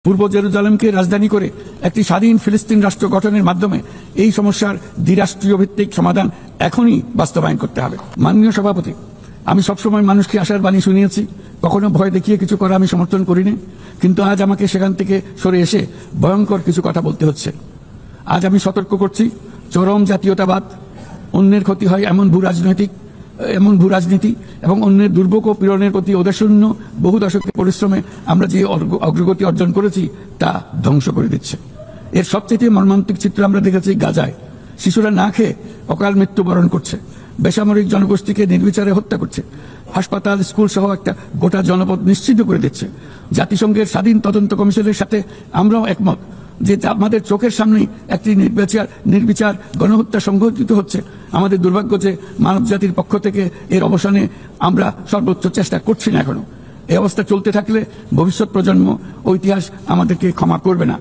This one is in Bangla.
পূর্ব জেরুজালেমকে রাজধানী করে একটি স্বাধীন ফিলিস্তিন রাষ্ট্র গঠনের মাধ্যমে এই সমস্যার দ্বিরাষ্ট্রীয় ভিত্তিক সমাধান এখনই বাস্তবায়ন করতে হবে। মাননীয় সভাপতি, আমি সবসময় মানুষকে আশার বাণী শুনিয়েছি, কখনো ভয় দেখিয়ে কিছু করা আমি সমর্থন করিনি, কিন্তু আজ আমাকে সেখান থেকে সরে এসে ভয়ঙ্কর কিছু কথা বলতে হচ্ছে। আজ আমি সতর্ক করছি, চরম জাতীয়তাবাদ, অন্যের ক্ষতি হয় এমন ভূ রাজনীতি এবং অন্যের দুর্ভোগ ও পীড়নের প্রতি ওদেশূন্য বহু দশকের পরিশ্রমে আমরা যে অগ্রগতি অর্জন করেছি তা ধ্বংস করে দিচ্ছে। এর সবচেয়ে মর্মান্তিক চিত্র আমরা দেখেছি গাজায়। শিশুরা না খেয়ে অকাল মৃত্যুবরণ করছে, বেসামরিক জনগোষ্ঠীকে নির্বিচারে হত্যা করছে, হাসপাতাল, স্কুল সহ একটা গোটা জনপদ নিশ্চিহ্ন করে দিচ্ছে। জাতিসংঘের স্বাধীন তদন্ত কমিশনের সাথে আমরাও একমত যে আমাদের চোখের সামনেই একটি নির্বিচার গণহত্যা সংঘটিত হচ্ছে। আমাদের দুর্ভাগ্য যে মানব জাতির পক্ষ থেকে এর অবসানে আমরা সর্বোচ্চ চেষ্টা করছি না এখনো। এই অবস্থা চলতে থাকলে ভবিষ্যৎ প্রজন্ম ও ইতিহাস আমাদেরকে ক্ষমা করবে না।